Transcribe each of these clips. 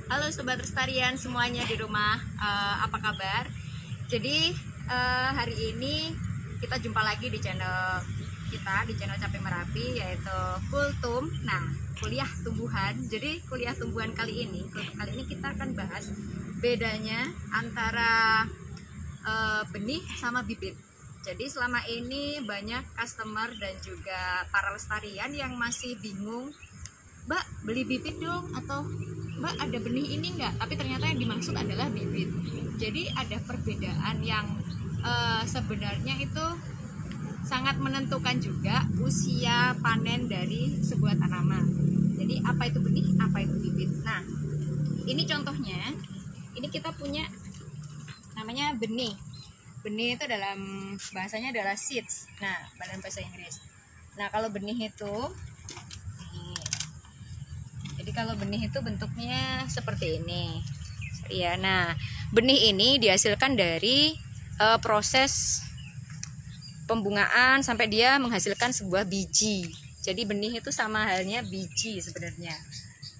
Halo Sobat Lestarian semuanya di rumah, apa kabar? Jadi hari ini kita jumpa lagi di channel kita, di channel Capek Merapi, yaitu Kultum. Nah, kuliah tumbuhan. Jadi kuliah tumbuhan kali ini kita akan bahas bedanya antara benih sama bibit. Jadi selama ini banyak customer dan juga para lestarian yang masih bingung, Mbak beli bibit dong, atau Mbak ada benih ini enggak, tapi ternyata yang dimaksud adalah bibit. Jadi ada perbedaan yang sebenarnya itu sangat menentukan juga usia panen dari sebuah tanaman. Jadi apa itu benih, apa itu bibit. Nah, ini contohnya, ini kita punya namanya benih. Benih itu dalam bahasanya adalah seeds. Nah, dalam bahasa Inggris. Nah, kalau benih itu jadi kalau benih itu bentuknya seperti ini. Ya, nah, benih ini dihasilkan dari proses pembungaan sampai dia menghasilkan sebuah biji. Jadi benih itu sama halnya biji sebenarnya.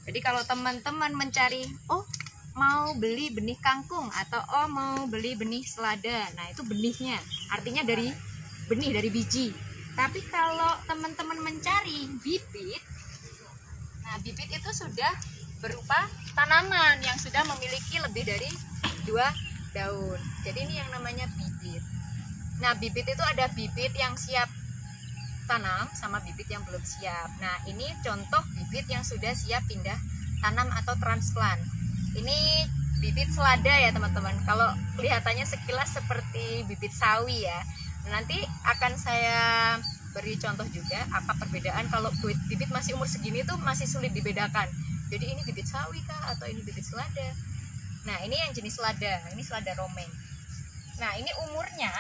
Jadi kalau teman-teman mencari, mau beli benih kangkung atau mau beli benih selada, nah itu benihnya. Artinya dari benih, dari biji. Tapi kalau teman-teman mencari bibit, nah, bibit itu sudah berupa tanaman yang sudah memiliki lebih dari 2 daun. Jadi ini yang namanya bibit. Nah, bibit itu ada bibit yang siap tanam sama bibit yang belum siap. Nah, ini contoh bibit yang sudah siap pindah tanam atau transplant. Ini bibit selada ya teman-teman. Kalau kelihatannya sekilas seperti bibit sawi ya. Nanti akan saya beri contoh juga apa perbedaan kalau bibit masih umur segini tuh masih sulit dibedakan. Jadi ini bibit sawi kah atau ini bibit selada. Nah, ini yang jenis selada, ini selada romeng. Nah, ini umurnya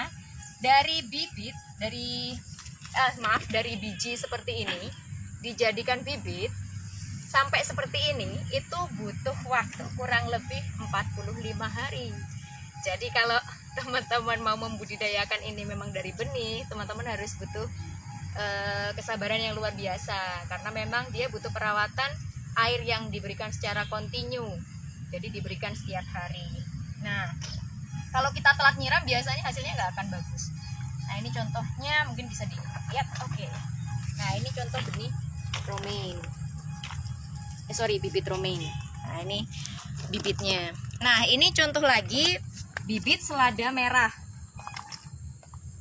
dari bibit, dari biji seperti ini dijadikan bibit sampai seperti ini itu butuh waktu kurang lebih 45 hari. Jadi kalau teman-teman mau membudidayakan ini memang dari benih, teman-teman harus butuh kesabaran yang luar biasa, karena memang dia butuh perawatan, air yang diberikan secara kontinu, jadi diberikan setiap hari. Nah, kalau kita telat nyiram biasanya hasilnya nggak akan bagus. Nah, ini contohnya mungkin bisa dilihat. Oke. Nah, ini contoh benih romaine. Bibit romaine. Nah, ini bibitnya. Nah, ini contoh lagi bibit selada merah.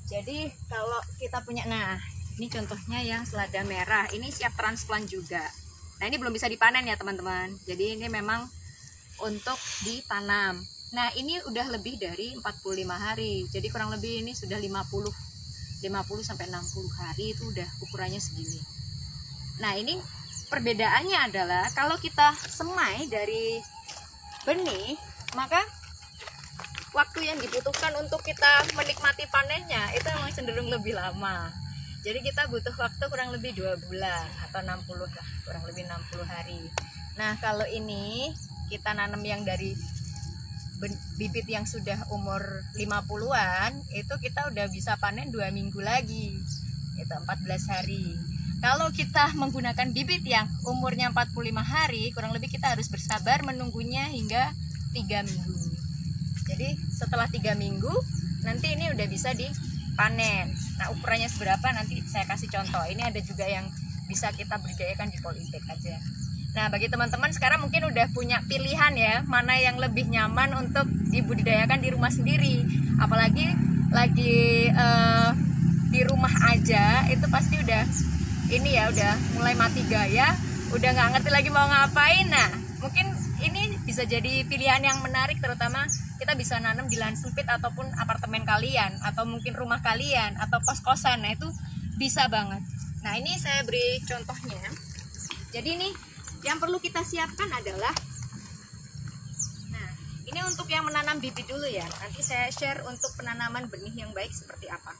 Jadi kalau kita punya, nah ini contohnya yang selada merah, ini siap transplant juga. Nah, ini belum bisa dipanen ya teman-teman. Jadi ini memang untuk ditanam. Nah, ini udah lebih dari 45 hari. Jadi kurang lebih ini sudah 50 sampai 60 hari itu udah ukurannya segini. Nah, ini perbedaannya adalah kalau kita semai dari benih, maka waktu yang dibutuhkan untuk kita menikmati panennya itu memang cenderung lebih lama. Jadi kita butuh waktu kurang lebih 2 bulan atau 60 lah, kurang lebih 60 hari. Nah, kalau ini kita nanam yang dari bibit yang sudah umur 50-an, itu kita udah bisa panen 2 minggu lagi. Itu 14 hari. Kalau kita menggunakan bibit yang umurnya 45 hari, kurang lebih kita harus bersabar menunggunya hingga 3 minggu. Jadi setelah 3 minggu, nanti ini udah bisa dipanen. Nah, ukurannya seberapa nanti saya kasih contoh. Ini ada juga yang bisa kita budidayakan di polybag aja. Nah, bagi teman-teman sekarang mungkin udah punya pilihan ya, mana yang lebih nyaman untuk dibudidayakan di rumah sendiri. Apalagi lagi di rumah aja, itu pasti udah ini ya, udah mulai mati gaya, udah nggak ngerti lagi mau ngapain. Nah, mungkin ini bisa jadi pilihan yang menarik, terutama kita bisa nanam di lahan sempit ataupun apartemen kalian, atau mungkin rumah kalian, atau kos-kosan. Nah, itu bisa banget. Nah, ini saya beri contohnya. Jadi ini yang perlu kita siapkan adalah, nah ini untuk yang menanam bibit dulu ya. Nanti saya share untuk penanaman benih yang baik seperti apa.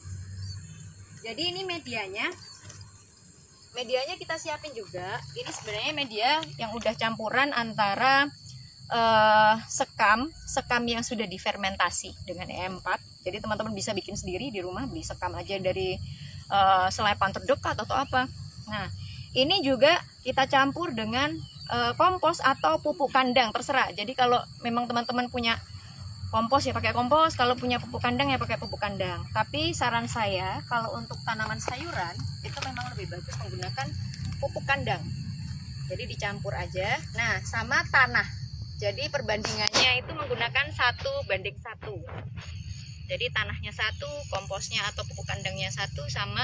Jadi ini medianya kita siapin juga. Ini sebenarnya media yang udah campuran antara sekam yang sudah difermentasi dengan E4. Jadi teman-teman bisa bikin sendiri di rumah, beli sekam aja dari selepan terdekat atau apa. Nah, ini juga kita campur dengan kompos atau pupuk kandang, terserah. Jadi kalau memang teman-teman punya kompos ya pakai kompos, kalau punya pupuk kandang ya pakai pupuk kandang. Tapi saran saya kalau untuk tanaman sayuran itu memang lebih bagus menggunakan pupuk kandang. Jadi dicampur aja. Nah, sama tanah. Jadi perbandingannya itu menggunakan 1:1. Jadi tanahnya 1, komposnya atau pupuk kandangnya 1, sama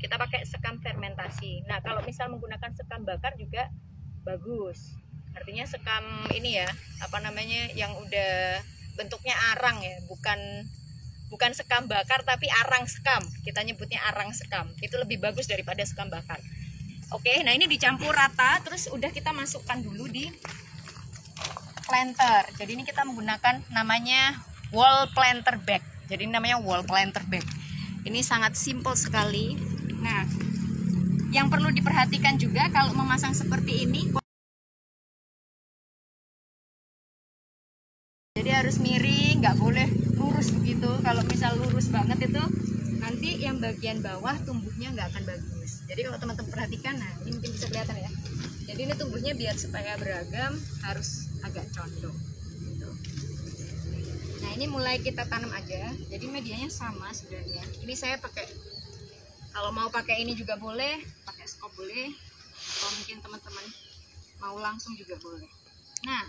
kita pakai sekam fermentasi. Nah, kalau misal menggunakan sekam bakar juga bagus. Artinya sekam ini ya, apa namanya, yang udah bentuknya arang ya, bukan sekam bakar tapi arang sekam. Kita nyebutnya arang sekam. Itu lebih bagus daripada sekam bakar. Oke, nah ini dicampur rata, terus udah kita masukkan dulu di planter. Jadi ini kita menggunakan namanya wall planter bag. Jadi ini namanya wall planter bag. Ini sangat simple sekali. Nah, yang perlu diperhatikan juga kalau memasang seperti ini, jadi harus miring, nggak boleh lurus begitu. Kalau misal lurus banget itu nanti yang bagian bawah tumbuhnya nggak akan bagus. Jadi kalau teman-teman perhatikan, nah ini mungkin bisa kelihatan ya. Jadi ini tumbuhnya biar supaya beragam harus agak condong gitu. Nah ini mulai kita tanam aja. Jadi medianya sama sebenarnya. Ini saya pakai, kalau mau pakai ini juga boleh, pakai skop boleh. Kalau mungkin teman-teman mau langsung juga boleh. Nah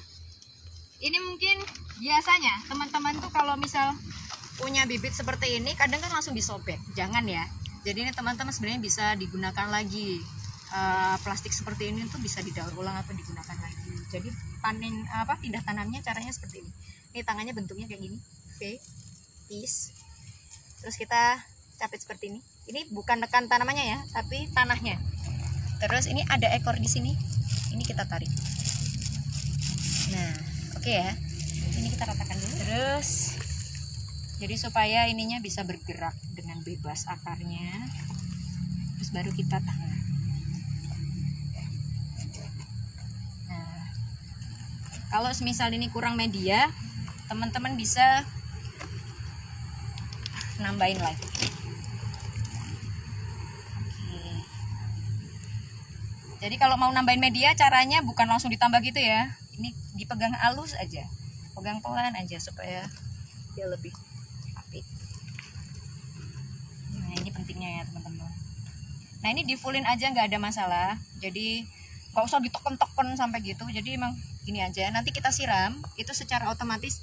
ini mungkin biasanya teman-teman tuh kalau misal punya bibit seperti ini kadang kan langsung disobek. Jangan ya. Jadi ini teman-teman sebenarnya bisa digunakan lagi. Plastik seperti ini tuh bisa didaur ulang atau digunakan lagi. Jadi panen pindah tanamnya caranya seperti ini. Ini tangannya bentuknya kayak gini. Oke. Peace. Terus kita capit seperti ini. Ini bukan nekan tanamannya ya, tapi tanahnya. Terus ini ada ekor di sini. Ini kita tarik. Nah, oke ya. Ini kita ratakan dulu. Terus jadi supaya ininya bisa bergerak dengan bebas akarnya. Terus baru kita tanam. Nah, kalau semisal ini kurang media, teman-teman bisa nambahin lagi. Oke. Jadi kalau mau nambahin media, caranya bukan langsung ditambah gitu ya. Ini dipegang halus aja, pegang pelan aja supaya dia lebih apik. Nah ini pentingnya ya teman-teman. Nah ini di fullin aja nggak ada masalah. Jadi nggak usah diteken-teken sampai gitu. Jadi emang gini aja. Nanti kita siram itu secara otomatis.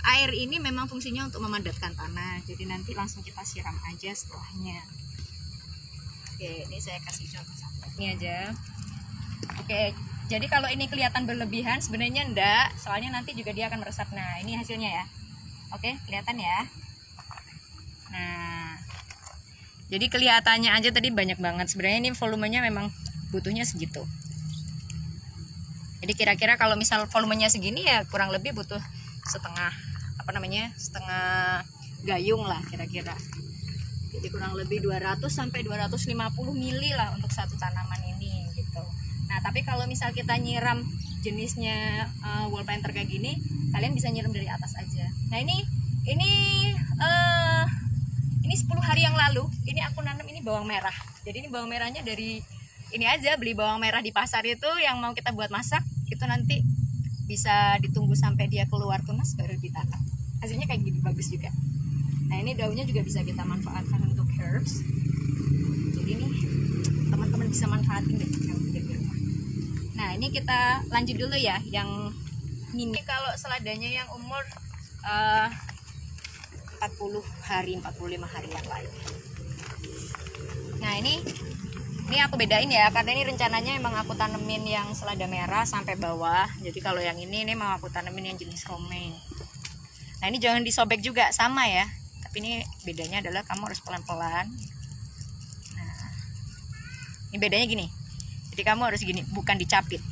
Air ini memang fungsinya untuk memadatkan tanah. Jadi nanti langsung kita siram aja setelahnya. Oke, ini saya kasih contoh satu. Ini aja. Oke. Jadi kalau ini kelihatan berlebihan sebenarnya enggak, soalnya nanti juga dia akan meresap. Nah ini hasilnya ya. Oke, kelihatan ya. Nah, jadi kelihatannya aja tadi banyak banget. Sebenarnya ini volumenya memang butuhnya segitu. Jadi kira-kira kalau misal volumenya segini ya kurang lebih butuh setengah gayung lah kira-kira. Jadi kurang lebih 200 sampai 250 mili lah untuk satu tanaman ini gitu. Nah tapi kalau misal kita nyiram jenisnya wall planter kayak gini, kalian bisa nyiram dari atas aja. Nah ini 10 hari yang lalu ini aku nanam ini bawang merah. Jadi ini bawang merahnya dari ini aja, beli bawang merah di pasar itu yang mau kita buat masak, itu nanti bisa ditunggu sampai dia keluar tunas baru ditanam. Hasilnya kayak gini, bagus juga. Nah ini daunnya juga bisa kita manfaatkan untuk herbs. Jadi ini teman-teman bisa manfaatin deh di rumah. Nah ini kita lanjut dulu ya yang ini. Kalau seladanya yang umur 40 hari 45 hari yang lain. Nah ini aku bedain ya, karena ini rencananya emang aku tanemin yang selada merah sampai bawah. Jadi kalau yang ini mau aku tanemin yang jenis romaine. Nah ini jangan disobek juga, sama ya. Tapi ini bedanya adalah kamu harus pelan-pelan. Nah ini bedanya gini. Jadi kamu harus gini, bukan dicapit.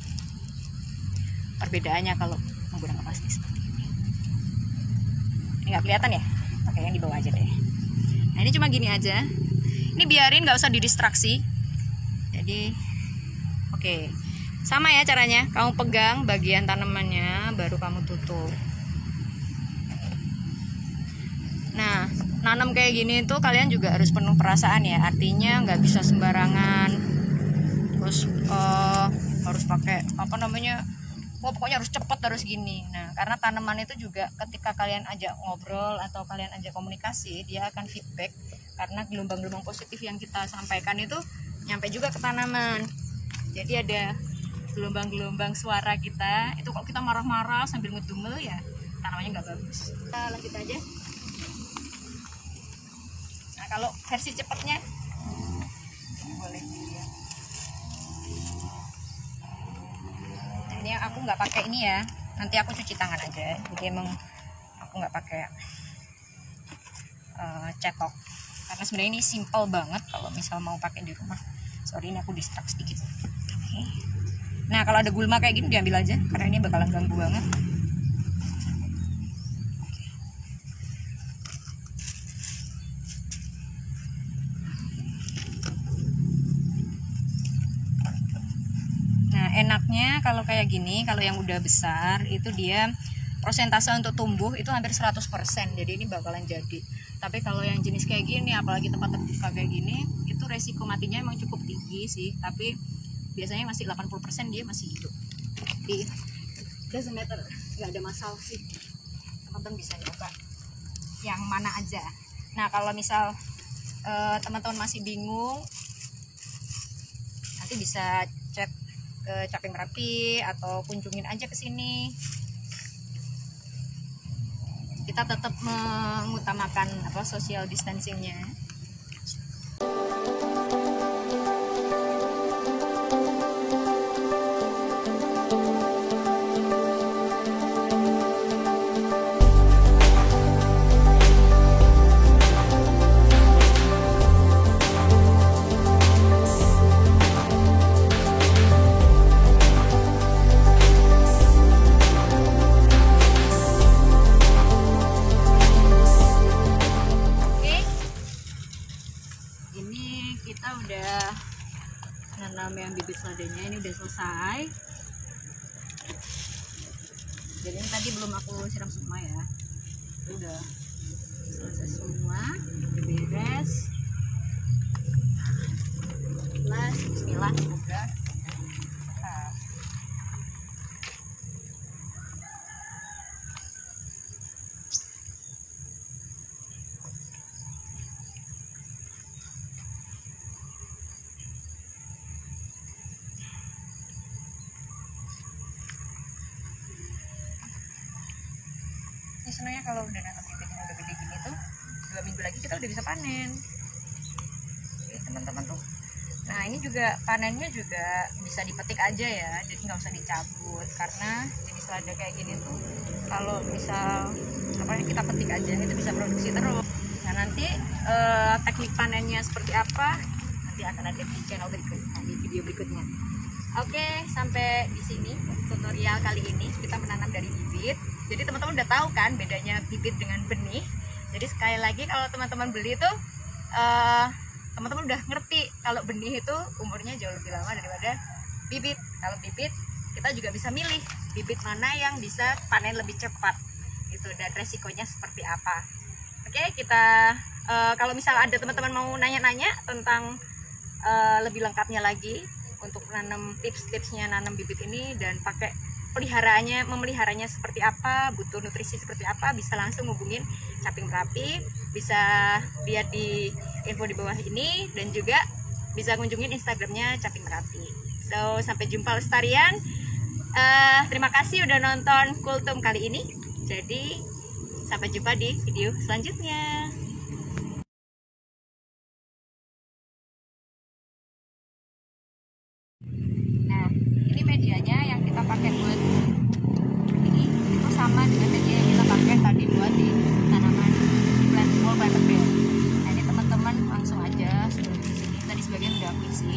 Perbedaannya kalau menggunakan plastik seperti ini. Ini nggak kelihatan ya? Oke, yang di bawah aja deh. Nah ini cuma gini aja. Ini biarin, nggak usah didistraksi. Jadi oke, sama ya caranya. Kamu pegang bagian tanamannya, baru kamu tutup. Nah nanam kayak gini tuh kalian juga harus penuh perasaan ya. Artinya nggak bisa sembarangan harus pakai apa namanya, pokoknya harus cepat, harus gini. Nah, karena tanaman itu juga ketika kalian ajak ngobrol atau kalian ajak komunikasi, dia akan feedback karena gelombang-gelombang positif yang kita sampaikan itu nyampe juga ke tanaman. Jadi ada gelombang-gelombang suara kita. Itu kalau kita marah-marah sambil ngedumel ya tanamannya nggak bagus. Kita lanjut aja. Nah, kalau versi cepatnya boleh dilihat. Nah, ini aku nggak pakai ini ya, nanti aku cuci tangan aja. Jadi emang aku nggak pakai cetok karena sebenarnya ini simple banget kalau misal mau pakai di rumah. Sorry, ini aku distract sedikit. Okay. Nah, kalau ada gulma kayak gini diambil aja karena ini bakalan ganggu banget. Nah, enaknya kalau kayak gini, kalau yang udah besar itu dia prosentase untuk tumbuh itu hampir 100%. Jadi ini bakalan jadi. Tapi kalau yang jenis kayak gini, apalagi tempat terbuka kayak gini, itu resiko matinya emang cukup tinggi sih. Tapi biasanya masih 80% dia masih hidup. Jadi doesn't matter, nggak ada masalah sih. Teman-teman bisa nyoba yang mana aja. Nah, kalau misal teman-teman masih bingung, nanti bisa cek ke Caping Merapi atau kunjungin aja ke sini. Kita tetap mengutamakan social distancingnya. Kita udah nanam yang bibit seladanya, ini udah selesai. Jadi ini tadi belum aku siram semua ya, itu udah selesai semua, udah beres. Bismillah, semoga sebenarnya kalau udah nanam bibitnya udah gede gini tuh 2 minggu lagi kita udah bisa panen. Oke, teman-teman tuh. Nah, ini juga panennya juga bisa dipetik aja ya, jadi nggak usah dicabut karena jenis lada kayak gini tuh kalau misal kita petik aja itu bisa produksi terus. Nah, nanti teknik panennya seperti apa nanti akan ada di channel berikutnya, di video berikutnya. Oke, sampai di sini tutorial kali ini kita menanam dari bibit. Jadi teman-teman udah tahu kan bedanya bibit dengan benih. Jadi sekali lagi kalau teman-teman beli tuh teman-teman udah ngerti kalau benih itu umurnya jauh lebih lama daripada bibit. Kalau bibit kita juga bisa milih bibit mana yang bisa panen lebih cepat gitu, dan resikonya seperti apa. Oke, kita kalau misal ada teman-teman mau nanya-nanya tentang lebih lengkapnya lagi untuk nanam tips-tipsnya nanam bibit ini dan pakai memeliharanya seperti apa, butuh nutrisi seperti apa, bisa langsung hubungin Caping Merapi, bisa lihat di info di bawah ini, dan juga bisa kunjungin Instagramnya Caping Merapi. So, sampai jumpa lestarian. Terima kasih udah nonton Kultum kali ini. Jadi sampai jumpa di video selanjutnya. Nah, ini medianya yang kita pakai buat ini itu sama dengan media yang kita pakai tadi buat di tanaman wall planter bed. Nah, ini teman-teman langsung aja sebelum di sini. Tadi sebagian udah aku isi.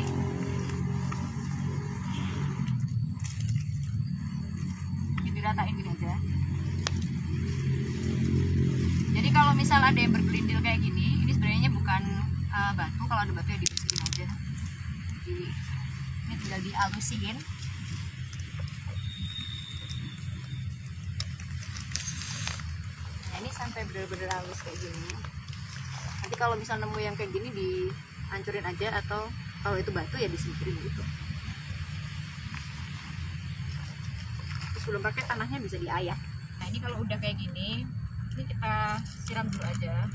Diratain gini aja. Jadi kalau misal ada yang bergelindil kayak gini, ini sebenarnya bukan batu. Kalau ada batu ya dibersihin aja. Jadi ini tinggal dihalusin. Nah, ini sampai bener-bener halus kayak gini. Nanti kalau misal nemu yang kayak gini dihancurin aja, atau kalau itu batu ya disingkirin gitu. sebelum pakai tanahnya bisa diayak. Nah ini kalau udah kayak gini, ini kita siram dulu aja.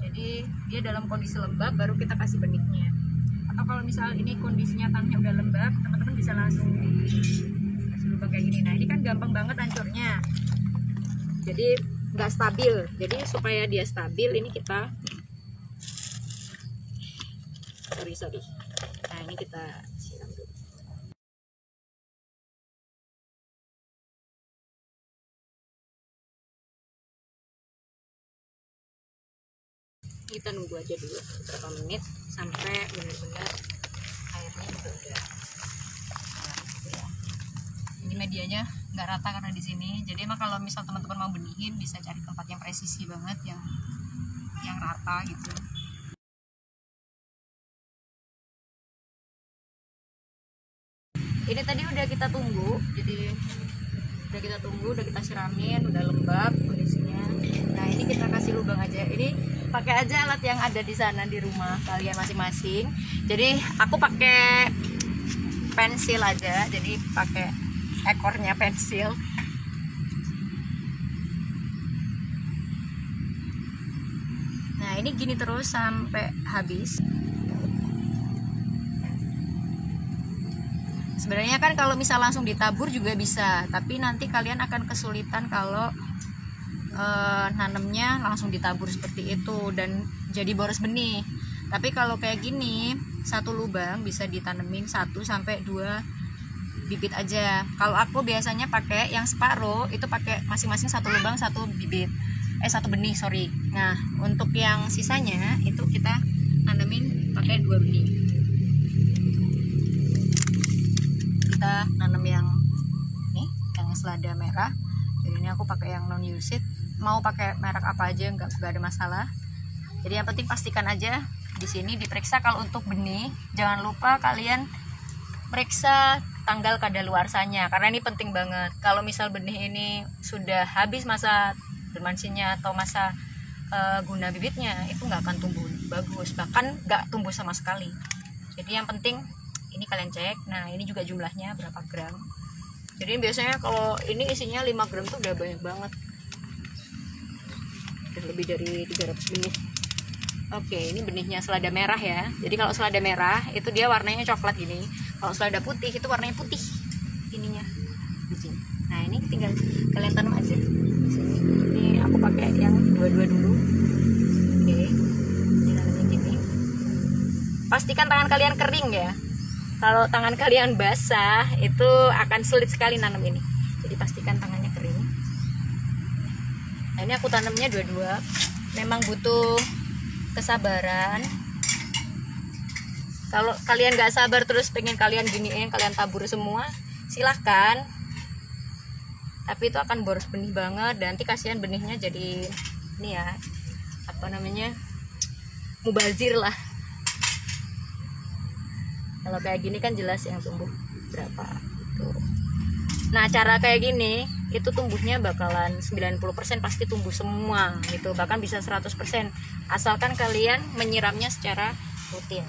Jadi dia dalam kondisi lembab baru kita kasih benihnya. Atau kalau misal ini kondisinya tanahnya udah lembab, teman-teman bisa langsung dikasih lubang kayak gini. Nah ini kan gampang banget hancurnya, jadi nggak stabil. Jadi supaya dia stabil ini kita sorry. Nah ini kita siram dulu. Kita nunggu aja dulu beberapa menit sampai benar-benar airnya juga udah ya. Ini medianya nggak rata karena di sini. Jadi emang kalau misal teman-teman mau benihin bisa cari tempat yang presisi banget, yang rata gitu. Ini tadi udah kita tunggu, jadi udah kita siramin, udah lembab kondisinya. Nah ini kita kasih lubang aja. Ini pakai aja alat yang ada di sana di rumah kalian masing-masing. Jadi aku pakai pensil aja, jadi pakai ekornya pensil. Nah ini gini terus sampai habis. Sebenarnya kan kalau misal langsung ditabur juga bisa, tapi nanti kalian akan kesulitan kalau nanemnya langsung ditabur seperti itu dan jadi boros benih. Tapi kalau kayak gini, satu lubang bisa ditanemin 1 sampai 2 bibit aja. Kalau aku biasanya pakai yang separuh, itu pakai masing-masing satu lubang 1 bibit. 1 benih, sorry. Nah, untuk yang sisanya itu kita tanemin pakai 2 benih. Kita nanam yang selada merah. Jadi ini aku pakai yang non UCID. Mau pakai merek apa aja nggak ada masalah. Jadi yang penting pastikan aja di sini diperiksa. Kalau untuk benih, jangan lupa kalian periksa tanggal kadaluarsanya karena ini penting banget. Kalau misal benih ini sudah habis masa dormansinya atau masa guna bibitnya, itu nggak akan tumbuh bagus, bahkan nggak tumbuh sama sekali. Jadi yang penting ini kalian cek. Nah ini juga jumlahnya berapa gram. Jadi biasanya kalau ini isinya 5 gram tuh udah banyak banget, dan lebih dari 300 benih. Oke, ini benihnya selada merah ya. Jadi kalau selada merah itu dia warnanya coklat gini. Kalau selada putih itu warnanya putih ininya di sini. Nah ini tinggal kalian tanam aja di sini. Ini aku pakai yang 2 dulu. Oke, ini nanamnya gini. Pastikan tangan kalian kering ya. Kalau tangan kalian basah itu akan sulit sekali nanam ini. Jadi pastikan tangannya kering. Nah ini aku tanamnya 2. Memang butuh kesabaran. Kalau kalian nggak sabar terus pengen kalian giniin, kalian tabur semua, silahkan. Tapi itu akan boros benih banget dan nanti kasihan benihnya jadi ini ya, apa namanya, mubazir lah. Kalau kayak gini kan jelas yang tumbuh berapa gitu. Nah cara kayak gini itu tumbuhnya bakalan 90% pasti tumbuh semua gitu, bahkan bisa 100% asalkan kalian menyiramnya secara rutin.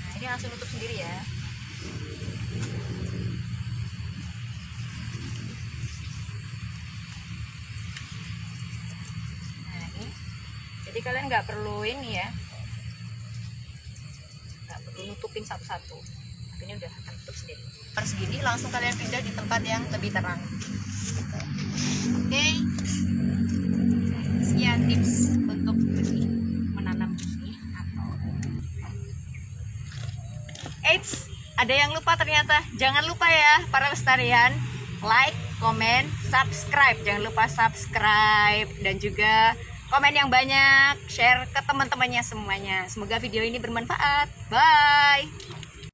Nah ini langsung tutup sendiri ya. Jadi kalian nggak perlu ini ya, nggak perlu nutupin satu-satu. Ini udah akan tutup sendiri. Per segini langsung kalian pindah di tempat yang lebih terang. Oke, sekian tips untuk menanam benih atau. Eits, ada yang lupa ternyata. Jangan lupa ya para lestarian, like, komen, subscribe. Jangan lupa subscribe dan juga komen yang banyak, share ke teman-temannya semuanya. Semoga video ini bermanfaat. Bye.